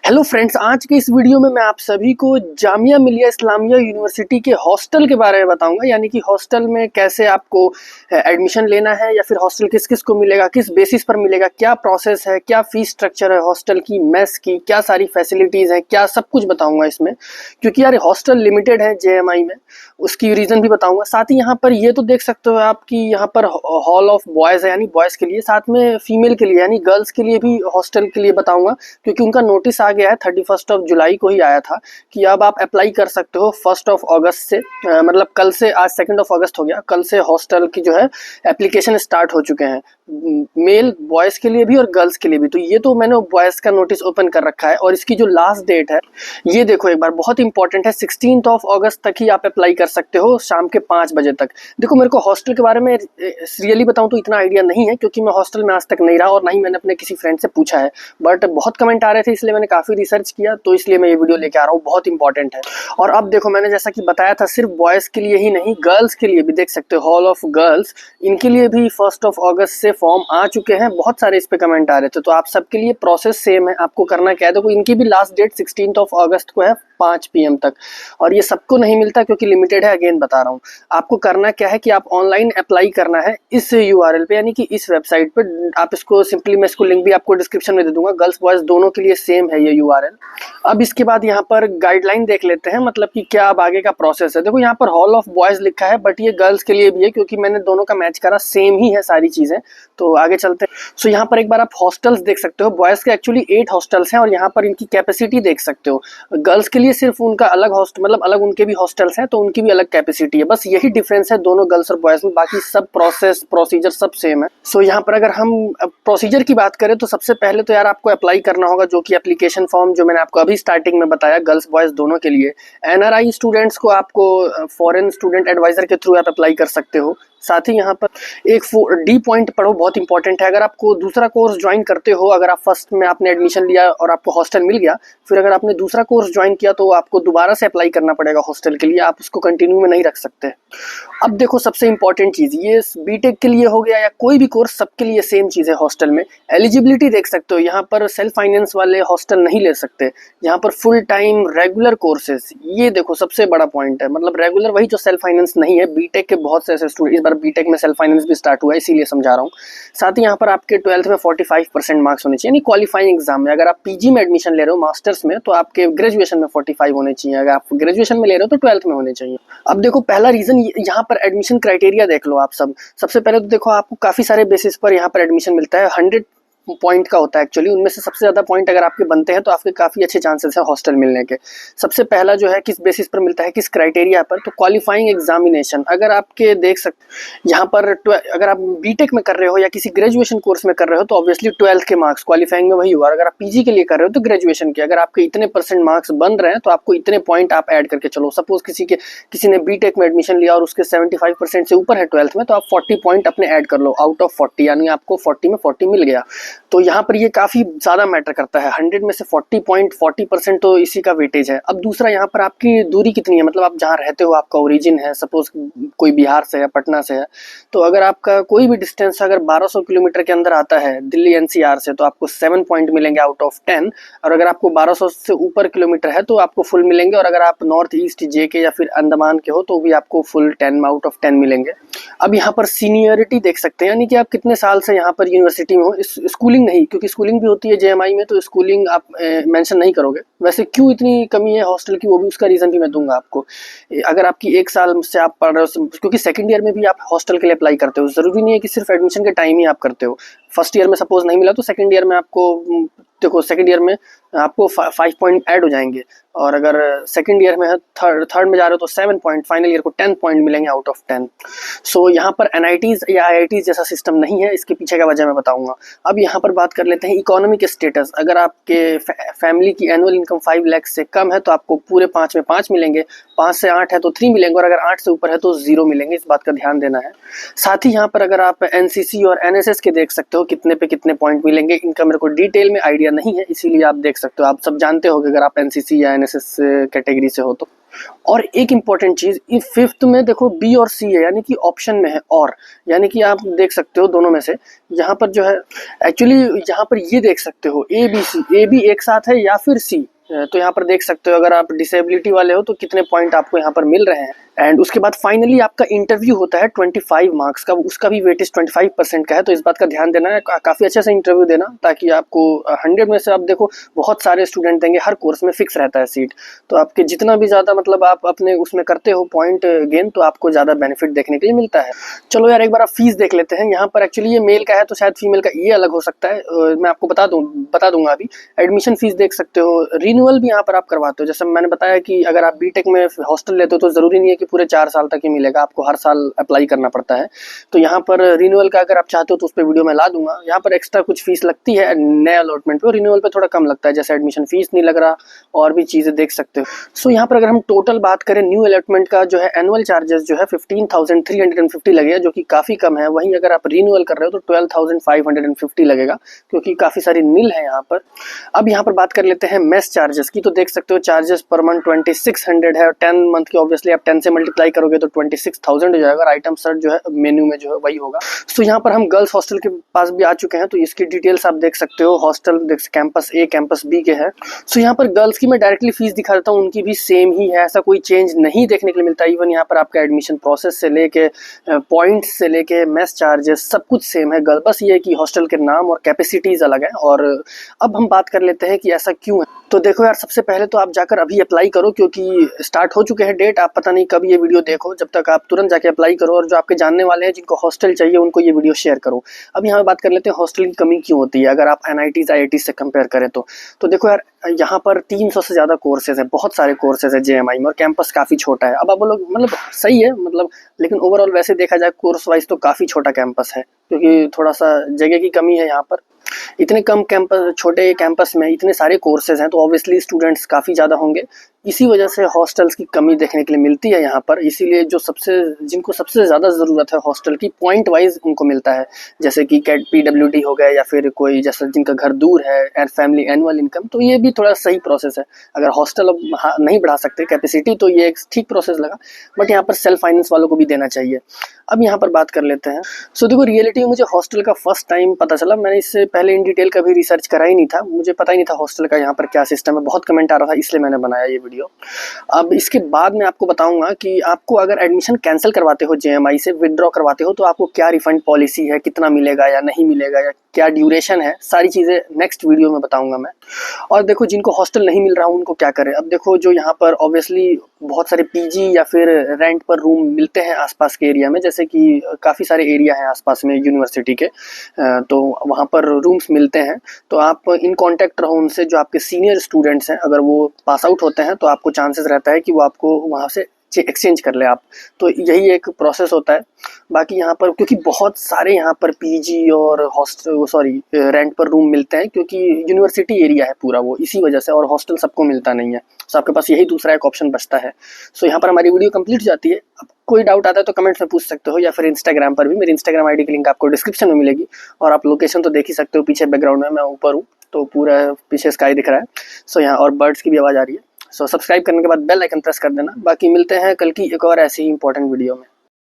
Hello friends, आज के इस वीडियो में मैं आप सभी को जामिया मिलिया इस्लामिया यूनिवर्सिटी के हॉस्टल के बारे में बताऊंगा। यानी कि हॉस्टल में कैसे आपको एडमिशन लेना है या फिर हॉस्टल किस किस को मिलेगा, किस बेसिस पर मिलेगा, क्या प्रोसेस है, क्या फीस स्ट्रक्चर है हॉस्टल की, मेस की क्या सारी फैसिलिटीज़ हैं, क्या सब कुछ बताऊंगा इसमें। क्योंकि यार हॉस्टल लिमिटेड है जेएमआई में, उसकी रीज़न भी बताऊंगा। साथ ही यहाँ पर ये तो देख सकते हो आप कि यहाँ पर हॉल ऑफ बॉयज़ है यानी बॉयज़ के लिए, साथ में फीमेल के लिए यानी गर्ल्स के लिए भी हॉस्टल के लिए बताऊंगा। क्योंकि उनका नोटिस आ गया है 31 जुलाई को ही आया था कि अब आप अप्लाई कर सकते हो 1 अगस्त से, मतलब कल से। आज 2 अगस्त हो गया, कल से हॉस्टल की जो है एप्लीकेशन स्टार्ट हो चुके हैं, मेल बॉयज़ के लिए भी और गर्ल्स के लिए भी। तो ये तो मैंने बॉयज़ का नोटिस ओपन कर रखा है और इसकी जो लास्ट डेट है ये देखो एक बार, बहुत इंपॉर्टेंट है। 16 अगस्त तक ही आप अप्लाई कर सकते हो, शाम के 5 बजे तक। देखो मेरे को हॉस्टल के बारे में रियली बताऊं तो इतना आइडिया नहीं है, क्योंकि मैं हॉस्टल में आज तक नहीं रहा और ना ही मैंने अपने किसी फ्रेंड से पूछा है। बट बहुत कमेंट आ रहे थे, इसलिए मैंने काफ़ी रिसर्च किया, तो इसलिए मैं ये वीडियो लेके आ रहा हूँ, बहुत इंपॉर्टेंट है। और अब देखो मैंने जैसा कि बताया था, सिर्फ बॉयज़ के लिए ही नहीं, गर्ल्स के लिए भी देख सकते हो, हॉल ऑफ गर्ल्स, इनके लिए भी 1 अगस्त से फॉर्म आ चुके हैं। बहुत सारे इस पे कमेंट आ रहे थे, तो आप सबके लिए प्रोसेस सेम है। आपको करना क्या है, देखो इनकी भी लास्ट डेट 16 अगस्त को है 5 PM तक, और ये सबको नहीं मिलता क्योंकि लिमिटेड है। अगेन बता रहा हूँ, आपको करना क्या है कि आप ऑनलाइन अप्लाई करना है इस यूआरएल पे, यानी कि इस वेबसाइट पे। आप इसको सिंपली, मैं इसको लिंक भी आपको डिस्क्रिप्शन में दे दूंगा, गर्ल्स बॉयज़ दोनों के लिए सेम है ये यूआरएल। अब इसके बाद यहाँ पर गाइडलाइन देख लेते हैं, मतलब कि क्या अब आगे का प्रोसेस है। देखो यहाँ पर हॉल ऑफ बॉयज़ लिखा है, बट ये गर्ल्स के लिए भी है, क्योंकि मैंने दोनों का मैच करा, सेम ही है सारी चीज़ें। तो आगे चलते हैं। सो यहाँ पर एक बार आप हॉस्टल्स देख सकते हो। बॉयज़ के एक्चुअली 8 हॉस्टल्स हैं और यहाँ पर इनकी कैपेसिटी देख सकते हो। गर्ल्स के लिए सिर्फ उनका अलग हॉस्टल, मतलब अलग उनके भी हॉस्टल्स हैं, तो उनकी भी अलग कैपेसिटी है। बस यही डिफरेंस है दोनों गर्ल्स और बॉयज़ में, बाकी सब प्रोसेस प्रोसीजर सब सेम है। सो यहाँ पर अगर हम प्रोसीजर की बात करें तो सबसे पहले तो यार आपको अप्लाई करना होगा, जो कि एप्लीकेशन फॉर्म जो मैंने आपको अभी स्टार्टिंग में बताया, गर्ल्स बॉयज़ दोनों के लिए। एनआरआई स्टूडेंट्स को आपको फॉरेन स्टूडेंट एडवाइजर के थ्रू आप अप्लाई कर सकते हो। साथ ही यहाँ पर एक डी पॉइंट पढ़ो, बहुत इंपॉर्टेंट है। अगर आपको दूसरा कोर्स ज्वाइन करते हो, अगर आप फर्स्ट में आपने एडमिशन लिया और आपको हॉस्टल मिल गया, फिर अगर आपने दूसरा कोर्स ज्वाइन किया तो आपको दोबारा से अप्लाई करना पड़ेगा हॉस्टल के लिए, आप उसको कंटिन्यू में नहीं रख सकते। अब देखो सबसे इंपॉर्टेंट चीज़, ये बीटेक के लिए हो गया या कोई भी कोर्स, सबके लिए सेम चीज़ है हॉस्टल में। एलिजिबिलिटी देख सकते हो, यहाँ पर सेल्फ फाइनेंस वाले हॉस्टल नहीं ले सकते, यहाँ पर फुल टाइम रेगुलर कोर्सेज। ये देखो सबसे बड़ा पॉइंट है, मतलब रेगुलर वही जो सेल्फ फाइनेंस नहीं है। बीटेक के बहुत से ऐसे स्टूडेंट, इस बार बीटेक में सेल्फ फाइनेंस भी स्टार्ट हुआ है, इसीलिए समझा रहा हूँ। साथ ही यहाँ पर आपके 12th में 45% मार्क्स होने चाहिए, यानी क्वालिफाइंग एग्जाम में। अगर आप पीजी में एडमिशन ले रहे हो मास्टर्स में, तो आपके ग्रेजुएशन में 45 होने चाहिए। अगर आप ग्रेजुएशन में ले रहे हो तो 12th में होने चाहिए। अब देखो पहला रीजन, यहाँ पर एडमिशन क्राइटेरिया देख लो आप सब। सबसे पहले तो देखो आपको काफ़ी सारे बेसिस पर यहाँ पर एडमिशन मिलता है, 100 पॉइंट का होता है एक्चुअली। उनमें से सबसे ज़्यादा पॉइंट अगर आपके बनते हैं तो आपके काफ़ी अच्छे चांसेस हैं हॉस्टल मिलने के। सबसे पहला जो है किस बेसिस पर मिलता है, किस क्राइटेरिया पर, तो क्वालिफाइंग एग्जामिनेशन। अगर आपके देख सकते यहाँ पर अगर आप बीटेक में कर रहे हो या किसी ग्रेजुएशन कोर्स में कर रहे हो तो ऑब्वियसली 12th के मार्क्स क्वालिफाइंग में वही हुआ। अगर आप पीजी के लिए कर रहे हो तो ग्रेजुएशन के, अगर आपके इतने % मार्क्स बन रहे हैं तो आपको इतने पॉइंट आप ऐड करके चलो। सपोज किसी ने बीटेक में एडमिशन लिया और उसके 75% से ऊपर है 12th में, तो आप 40 पॉइंट अपने ऐड कर लो आउट ऑफ 40, यानी आपको 40 में 40 मिल गया। तो यहाँ पर ये काफ़ी ज़्यादा मैटर करता है। 100 में से 40 पॉइंट, 40% तो इसी का वेटेज है। अब दूसरा, यहाँ पर आपकी दूरी कितनी है, मतलब आप जहाँ रहते हो, आपका ओरिजिन है, सपोज कोई बिहार से है, पटना से है, तो अगर आपका कोई भी डिस्टेंस अगर 1200 किलोमीटर के अंदर आता है दिल्ली एनसीआर से, तो आपको 7 पॉइंट मिलेंगे आउट ऑफ 10। और अगर आपको 1200 से ऊपर किलोमीटर है तो आपको फुल मिलेंगे। और अगर आप नॉर्थ ईस्ट जेके या फिर अंडमान के हो तो भी आपको फुल 10 आउट ऑफ 10 मिलेंगे। अब यहाँ पर सीनियरिटी देख सकते हैं, यानी कि आप कितने साल से यहाँ पर यूनिवर्सिटी में हो। स्कूलिंग नहीं, क्योंकि स्कूलिंग भी होती है जेएमआई में, तो स्कूलिंग आप मेंशन नहीं करोगे। वैसे क्यों इतनी कमी है हॉस्टल की, वो भी उसका रीज़न भी मैं दूंगा आपको। अगर आपकी 1 साल से आप पढ़ रहे हो, क्योंकि सेकंड ईयर में भी आप हॉस्टल के लिए अप्लाई करते हो, ज़रूरी नहीं है कि सिर्फ एडमिशन के टाइम ही आप करते हो। फर्स्ट ईयर में सपोज नहीं मिला तो सेकंड ईयर में आपको, देखो सेकंड ईयर में आपको 5 पॉइंट ऐड हो जाएंगे। और अगर सेकंड ईयर में है, थर्ड में जा रहे हो तो 7 पॉइंट, फाइनल ईयर को 10 पॉइंट मिलेंगे आउट ऑफ 10। सो यहाँ पर एनआईटीज़ या आईआईटीज़ जैसा सिस्टम नहीं है, इसके पीछे का वजह मैं बताऊंगा। अब यहाँ पर बात कर लेते हैं इकोनॉमिक स्टेटस। अगर आपके फैमिली की एनुअल इनकम 5 लाख से कम है तो आपको पूरे 5 में 5 मिलेंगे, 5 से 8 है तो 3 मिलेंगे, और अगर 8 से ऊपर है तो 0 मिलेंगे। इस बात का ध्यान देना है। साथ ही यहाँ पर अगर आप एनसीसी और एनएसएस के देख सकते हो कितने पे कितने पॉइंट मिलेंगे, इनका मेरे को डिटेल में आइडिया नहीं है, इसीलिए आप देख सकते हो। आप सब जानते हो कि अगर आप एनसीसी या एनएसएस कैटेगरी से हो तो। और एक इम्पॉर्टेंट चीज़, इस फिफ्थ में देखो बी और सी है, यानी कि ऑप्शन में है और, यानी कि आप देख सकते हो दोनों में से। यहाँ पर जो है एक्चुअली यहाँ पर ये देख सकते हो A B C, A B एक साथ है या फिर सी। तो यहाँ पर देख सकते हो अगर आप डिसेबिलिटी वाले हो तो कितने पॉइंट आपको यहाँ पर मिल रहे हैं। एंड उसके बाद फाइनली आपका इंटरव्यू होता है 25 मार्क्स का, उसका भी वेटेज 25% का है। तो इस बात का ध्यान देना है, काफ़ी अच्छे से इंटरव्यू देना, ताकि आपको 100 में से, आप देखो बहुत सारे स्टूडेंट देंगे, हर कोर्स में फिक्स रहता है सीट। तो आपके जितना भी ज़्यादा मतलब आप अपने उसमें करते हो पॉइंट गेन, तो आपको ज़्यादा बेनिफिट देखने के लिए मिलता है। चलो यार एक बार आप फीस देख लेते हैं। यहाँ पर एक्चुअली ये मेल का है तो शायद फीमेल का ये अलग हो सकता है, मैं आपको बता दूंगा अभी। एडमिशन फीस देख सकते हो, रिन्यूअल भी यहाँ पर आप करवाते हो। जैसे मैंने बताया कि अगर आप बीटेक में हॉस्टल लेते हो तो ज़रूरी नहीं है कि पूरे 4 साल तक ही मिलेगा, आपको हर साल अप्लाई करना पड़ता है। तो यहाँ पर रिन्यूअल का अगर आप चाहते हो तो उस पर वीडियो में ला दूंगा। यहाँ पर एक्स्ट्रा कुछ फीस लगती है नए अलॉटमेंट पे, रिन्यूअल पे थोड़ा कम लगता है, जैसे एडमिशन फीस नहीं लग रहा, और भी चीज़ें देख सकते हो। सो यहाँ पर अगर हम टोटल बात करें, न्यू अलॉटमेंट का जो है एनुअल चार्जेस जो है 15,350 लगेगा, जो कि काफ़ी कम है। वहीं अगर आप रिन्यूअल कर रहे हो तो 12,550 लगेगा, क्योंकि काफ़ी सारी नील है यहाँ पर। अब यहाँ पर बात कर लेते हैं मेस चार्जेस की। तो देख सकते हो चार्जेस पर मंथ 2600 है, और 10 मंथ की ऑब्वियसली आप 10 से मल्टीप्लाई करोगे तो 26,000 हो जाएगा। और आइटम सर्च जो है मेन्यू में जो है वही होगा। सो यहाँ पर हम गर्ल्स हॉस्टल के पास भी आ चुके हैं, तो इसकी डिटेल्स आप देख सकते हो। हॉस्टल कैंपस ए कैंपस बी के है। सो यहाँ पर गर्ल्स की मैं डायरेक्टली फीस दिखा देता हूँ, उनकी भी सेम ही है, ऐसा कोई चेंज नहीं देखने के लिए मिलता है। इवन यहाँ पर आपका एडमिशन प्रोसेस से लेके पॉइंट्स से लेके मेस चार्जेस सब कुछ सेम है। बस ये है कि हॉस्टल के नाम और कैपेसिटीज अलग है। और अब हम बात कर लेते हैं कि ऐसा क्यों है। तो देखो यार, सबसे पहले तो आप जाकर अभी अप्लाई करो, क्योंकि स्टार्ट हो चुके हैं डेट। आप पता नहीं कब ये वीडियो देखो, जब तक आप तुरंत जाके अप्लाई करो। और जो आपके जानने वाले हैं जिनको हॉस्टल चाहिए, उनको ये वीडियो शेयर करो। अब यहाँ बात कर लेते हैं हॉस्टल की कमी क्यों होती है, अगर आप NITs IITs से कंपेयर करें तो देखो यार, यहाँ पर 300 से ज़्यादा कोर्सेज हैं, बहुत सारे कोर्सेज है JMI में, और कैंपस काफ़ी छोटा है। अब आप बोलोगे मतलब सही है मतलब, लेकिन ओवरऑल वैसे देखा जाए कोर्स वाइज तो काफ़ी छोटा कैंपस है, क्योंकि थोड़ा सा जगह की कमी है यहाँ पर। इतने कम कैंपस, छोटे कैंपस में इतने सारे कोर्सेज हैं, तो ऑब्वियसली स्टूडेंट्स काफ़ी ज़्यादा होंगे। इसी वजह से हॉस्टल्स की कमी देखने के लिए मिलती है यहाँ पर। इसीलिए जिनको सबसे ज़्यादा ज़रूरत है हॉस्टल की, पॉइंट वाइज उनको मिलता है। जैसे कि कैट PWD हो गया, या फिर कोई जैसा जिनका घर दूर है, एंड फैमिली एनुअल इनकम, तो ये भी थोड़ा सही प्रोसेस है। अगर हॉस्टल अब नहीं बढ़ा सकते कैपेसिटी, तो ये एक ठीक प्रोसेस लगा, बट यहाँ पर सेल्फ फाइनेंस वालों को भी देना चाहिए। अब यहाँ पर बात कर लेते हैं। सो देखो, रियलिटी में मुझे हॉस्टल का फर्स्ट टाइम पता चला। मैंने इससे पहले इन डिटेल कभी रिसर्च करा ही नहीं था, मुझे पता ही नहीं था हॉस्टल का यहाँ पर क्या सिस्टम है। बहुत कमेंट आ रहा था, इसलिए मैंने बनाया ये वीडियो। अब इसके बाद मैं आपको बताऊंगा कि आपको अगर एडमिशन कैंसिल करवाते हो, JMI से विदड्रॉ करवाते हो, तो आपको क्या रिफंड पॉलिसी है, कितना मिलेगा या नहीं मिलेगा, या क्या ड्यूरेशन है, सारी चीज़ें नेक्स्ट वीडियो में बताऊंगा मैं। और देखो, जिनको हॉस्टल नहीं मिल रहा उनको क्या करें। अब देखो, जो यहाँ पर ऑब्वियसली बहुत सारे PG या फिर रेंट पर रूम मिलते हैं आसपास के एरिया में, जैसे कि काफ़ी सारे एरिया हैं आसपास में यूनिवर्सिटी के, तो वहाँ पर रूम्स मिलते हैं। तो आप इन कांटेक्ट रहो उनसे, जो आपके सीनियर स्टूडेंट्स हैं। अगर वो पास आउट होते हैं तो आपको चांसेस रहता है कि वो आपको वहाँ से एक्सचेंज कर ले आप। तो यही एक प्रोसेस होता है। बाकी यहाँ पर क्योंकि बहुत सारे यहाँ पर PG और रेंट पर रूम मिलते हैं, क्योंकि यूनिवर्सिटी एरिया है पूरा वो, इसी वजह से। और हॉस्टल सबको मिलता नहीं है, तो आपके पास यही दूसरा एक ऑप्शन बचता है। सो यहाँ पर हमारी वीडियो कंप्लीट जाती है। अब कोई डाउट आता है तो कमेंट्स में पूछ सकते हो, या फिर इंस्टाग्राम पर भी। मेरी इंस्टाग्राम ID की लिंक आपको डिस्क्रिप्शन में मिलेगी। और आप लोकेशन तो देख ही सकते हो, पीछे बैकग्राउंड में मैं ऊपर हूँ, तो पूरा पीछे स्काई दिख रहा है। सो यहाँ और बर्ड्स की भी आवाज़ आ रही है। सो सब्सक्राइब करने के बाद बेल आइकन प्रेस कर देना। बाकी मिलते हैं कल की एक और ऐसी ही इंपॉर्टेंट वीडियो में।